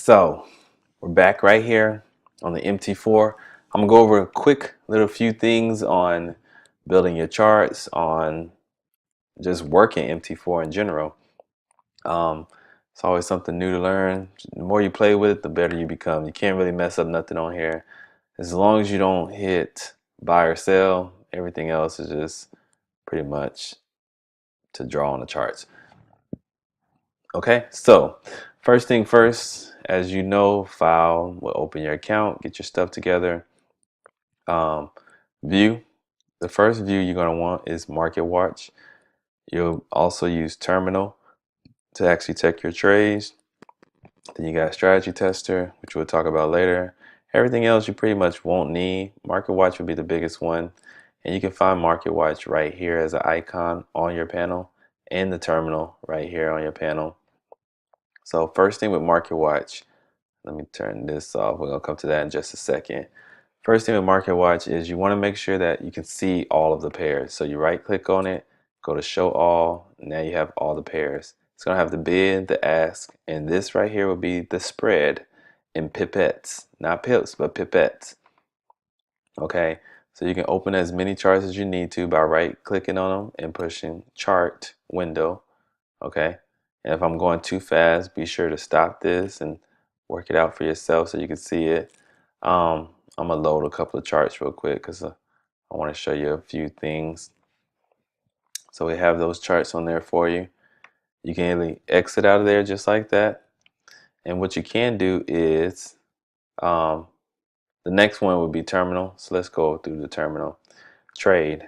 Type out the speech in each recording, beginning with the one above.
So we're back right here on the MT4. I'm gonna go over a quick little few things on building your charts, on just working MT4 in general. It's always something new to learn. The more you play with it, the better you become. You can't really mess up nothing on here. As long as you don't hit buy or sell, everything else is just pretty much to draw on the charts. Okay, so first thing first, as you know, file will open your account, get your stuff together. View. The first view you're going to want is Market Watch. You'll also use Terminal to actually check your trades. Then you got Strategy Tester, which we'll talk about later. Everything else you pretty much won't need. Market Watch will be the biggest one. And you can find Market Watch right here as an icon on your panel, and the terminal right here on your panel. So first thing with Market Watch, let me turn this off. We're going to come to that in just a second. First thing with Market Watch is you want to make sure that you can see all of the pairs. So you right click on it, go to show all, now you have all the pairs. It's going to have the bid, the ask, and this right here will be the spread in pipettes. Not pips, but pipettes. Okay, so you can open as many charts as you need to by right clicking on them and pushing chart window. Okay, and if I'm going too fast, be sure to stop this and work it out for yourself so you can see it. I'm gonna load a couple of charts real quick because I want to show you a few things. So we have those charts on there for you. You can really exit out of there just like that. And what you can do is the next one would be terminal. So let's go through the terminal. Trade.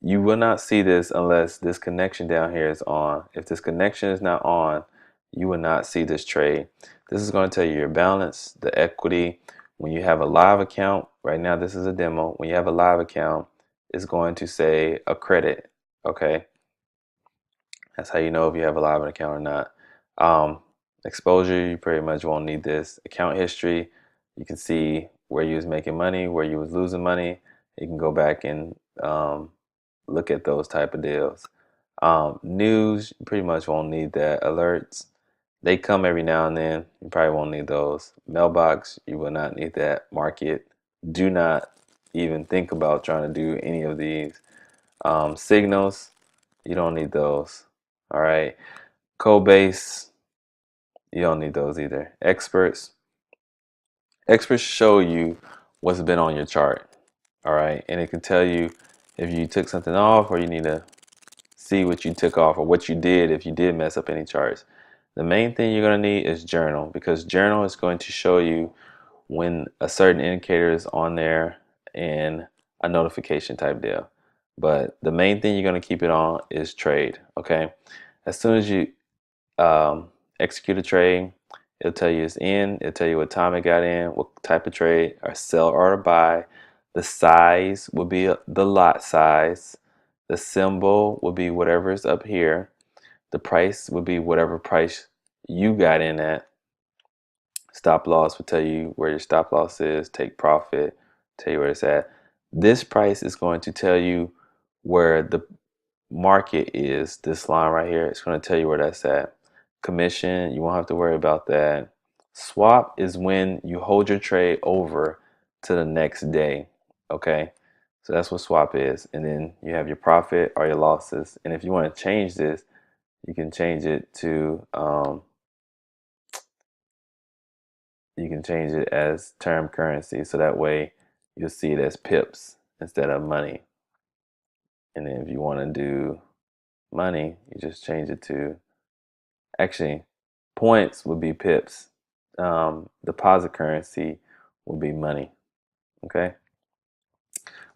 You will not see this unless this connection down here is on. If this connection is not on, you will not see this trade. This is going to tell you your balance, the equity. When you have a live account, right now this is a demo. When you have a live account, it's going to say a credit. Okay, that's how you know if you have a live account or not. Exposure, you pretty much won't need this. Account history, you can see where you was making money, where you was losing money. You can go back and look at those type of deals. News, you pretty much won't need that. Alerts, they come every now and then. You probably won't need those. Mailbox, you will not need that. Market, do not even think about trying to do any of these. Signals, you don't need those. All right. Code base, you don't need those either. Experts show you what's been on your chart. All right, and it can tell you if you took something off or you need to see what you took off or what you did if you did mess up any charts. The main thing you're going to need is journal, because journal is going to show you when a certain indicator is on there and a notification type deal. But the main thing you're going to keep it on is trade. Okay, as soon as you execute a trade, it'll tell you it's in, it'll tell you what time it got in, what type of trade, or sell or buy. The size will be the lot size. The symbol will be whatever is up here. The price will be whatever price you got in at. Stop loss will tell you where your stop loss is. Take profit, tell you where it's at. This price is going to tell you where the market is. This line right here, it's going to tell you where that's at. Commission, you won't have to worry about that. Swap is when you hold your trade over to the next day. Okay, so that's what swap is. And then you have your profit or your losses. And if you want to change this, you can change it to you can change it as term currency, so that way you'll see it as pips instead of money. And then if you want to do money, you just change it to, actually, points would be pips. Deposit currency will be money. Okay,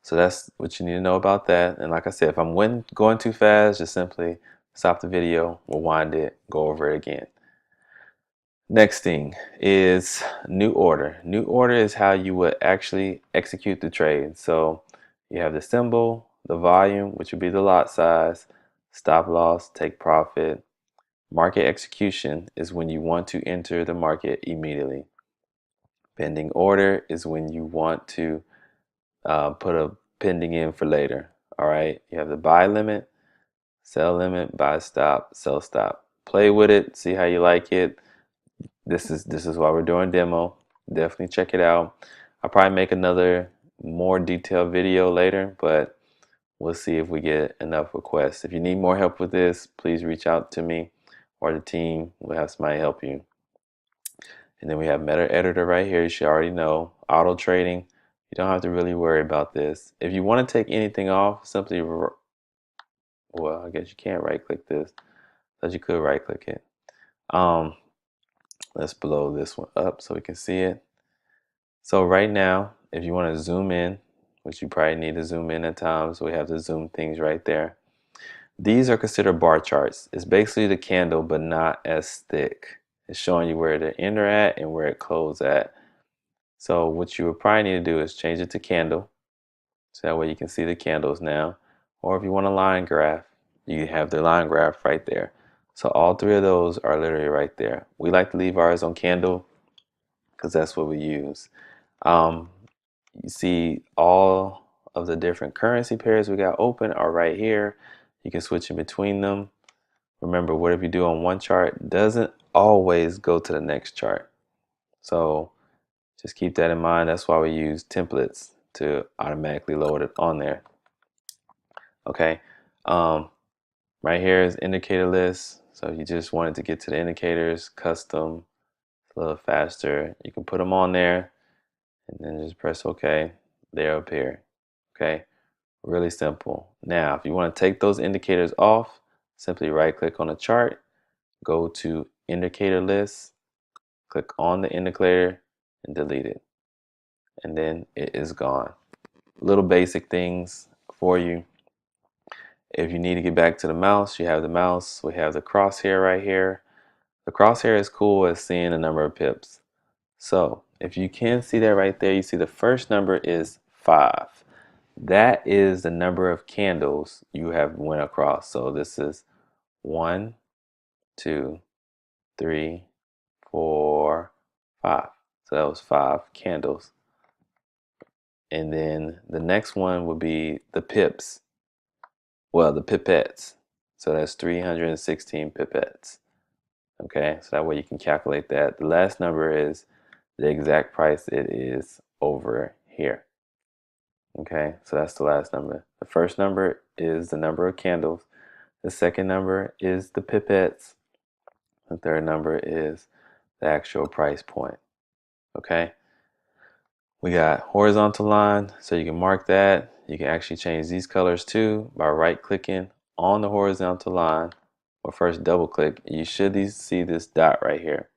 so that's what you need to know about that. And like I said, if I'm going too fast, just simply stop the video, rewind it, go over it again. Next thing is new order. New order is how you would actually execute the trade. So you have the symbol, the volume, which would be the lot size, stop loss, take profit. Market execution is when you want to enter the market immediately. Pending order is when you want to put a pending in for later. All right, you have the buy limit, sell limit, buy stop, sell stop. Play with it, see how you like it. This is why we're doing demo. Definitely check it out. I'll probably make another more detailed video later, but we'll see if we get enough requests. If you need more help with this, please reach out to me or the team. We'll have somebody help you. And then we have meta editor right here. You should already know. Auto trading. You don't have to really worry about this. If you want to take anything off, simply, well, I guess you can't right click this, but you could right click it. Let's blow this one up so we can see it. So right now, if you want to zoom in, which you probably need to zoom in at times, we have the zoom things right there. These are considered bar charts. It's basically the candle, but not as thick. It's showing you where to enter at and where it closed at. So what you would probably need to do is change it to candle. So that way you can see the candles now. Or if you want a line graph, you have the line graph right there. So all three of those are literally right there. We like to leave ours on candle because that's what we use. Um, you see all of the different currency pairs we got open are right here. You can switch in between them. Remember, whatever you do on one chart doesn't always go to the next chart. So just keep that in mind. That's why we use templates to automatically load it on there. Okay. Right here is indicator list. So if you just wanted to get to the indicators, custom, a little faster, you can put them on there and then just press OK. They're up here. Okay. Really simple. Now, if you want to take those indicators off, simply right click on the chart, go to indicator list, click on the indicator and delete it. And then it is gone. Little basic things for you. If you need to get back to the mouse, you have the mouse. We have the crosshair right here. The crosshair is cool as seeing the number of pips. So if you can see that right there, you see the first number is 5. That is the number of candles you have went across. So this is 1, 2, 3, 4, 5. So that was 5 candles. And then the next one would be the pips. Well, the pipettes. So that's 316 pipettes. Okay, so that way you can calculate that. The last number is the exact price it is over here. Okay, so that's the last number. The first number is the number of candles. The second number is the pipettes. The third number is the actual price point. Okay, we got horizontal line, so you can mark that. You can actually change these colors too by right clicking on the horizontal line, or first double click. You should see this dot right here.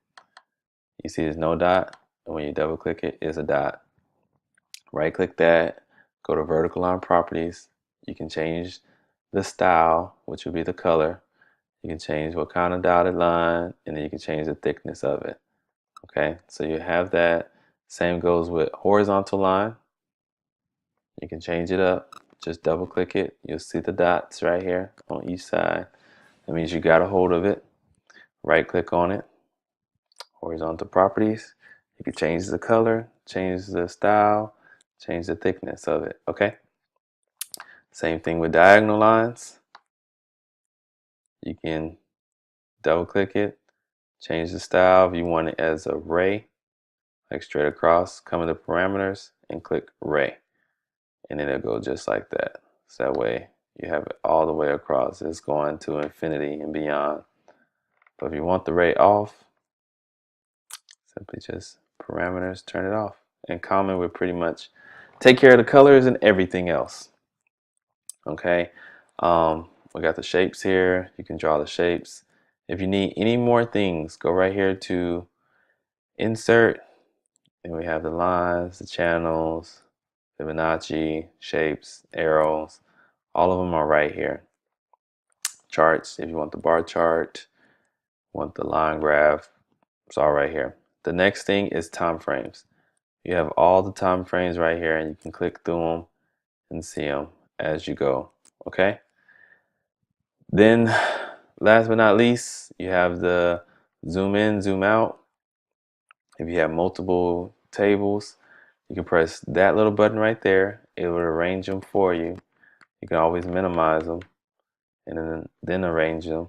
You see there's no dot, and when you double click it, it's a dot. Right click that, go to vertical line properties. You can change the style, which would be the color. You can change what kind of dotted line, and then you can change the thickness of it. Okay, so you have that. Same goes with horizontal line. You can change it up. Just double click it. You'll see the dots right here on each side. That means you got a hold of it. Right click on it. Horizontal properties. You can change the color, change the style, change the thickness of it. Okay. Same thing with diagonal lines. You can double click it, change the style if you want it as a ray, like straight across, come into parameters and click ray. And then it'll go just like that. So that way you have it all the way across. It's going to infinity and beyond. But if you want the ray off, simply just parameters, turn it off. And common would pretty much take care of the colors and everything else. Okay, we got the shapes here. You can draw the shapes. If you need any more things, go right here to insert, and we have the lines, the channels, Fibonacci, shapes, arrows. All of them are right here. Charts, if you want the bar chart, want the line graph, it's all right here. The next thing is time frames. You have all the time frames right here, and you can click through them and see them as you go. Okay. Then, last but not least, you have the zoom in, zoom out. If you have multiple tables, you can press that little button right there. It will arrange them for you. You can always minimize them and then arrange them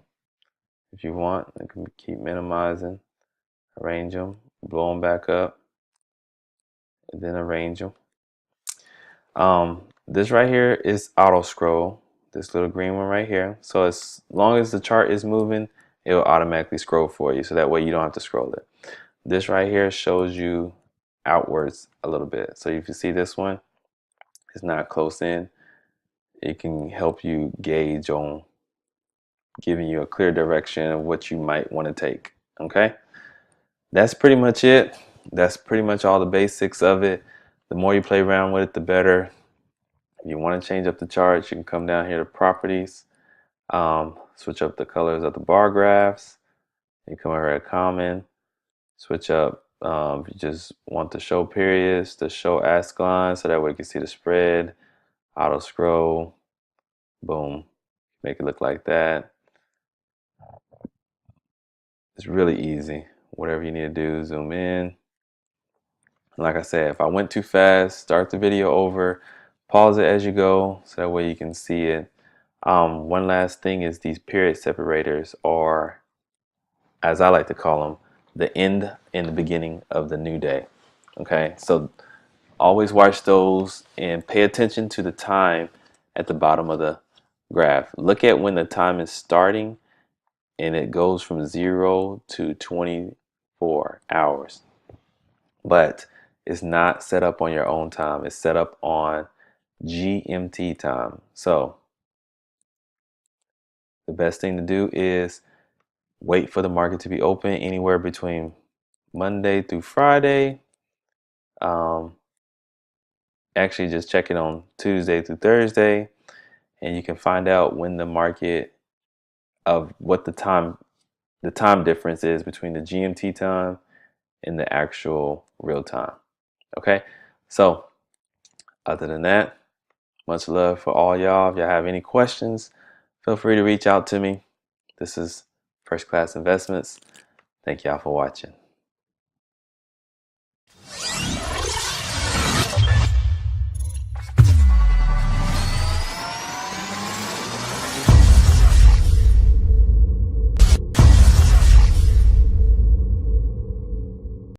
if you want. You can keep minimizing, arrange them, blow them back up, and then arrange them. This right here is auto scroll, this little green one right here. So as long as the chart is moving, it will automatically scroll for you. So that way you don't have to scroll it. This right here shows you outwards a little bit. So if you see this one, it's not close in. It can help you gauge on giving you a clear direction of what you might want to take. Okay. That's pretty much it. That's pretty much all the basics of it. The more you play around with it, the better. If you want to change up the charts, you can come down here to properties, switch up the colors of the bar graphs. You come over to common, switch up. If you just want to show periods, to show ask lines, so that way you can see the spread. Auto scroll, boom, make it look like that. It's really easy. Whatever you need to do, zoom in. Like I said, if I went too fast, start the video over, pause it as you go, so that way you can see it. One last thing is these period separators are, as I like to call them, the end and the beginning of the new day. Okay, so always watch those and pay attention to the time at the bottom of the graph. Look at when the time is starting, and it goes from 0 to 24 hours. But it's not set up on your own time. It's set up on GMT time. So the best thing to do is wait for the market to be open anywhere between Monday through Friday. Actually, just check it on Tuesday through Thursday, and you can find out when the market of what the time difference is between the GMT time and the actual real time. Okay, so other than that, much love for all y'all. If y'all have any questions, feel free to reach out to me. This is First Class Investments. Thank y'all for watching.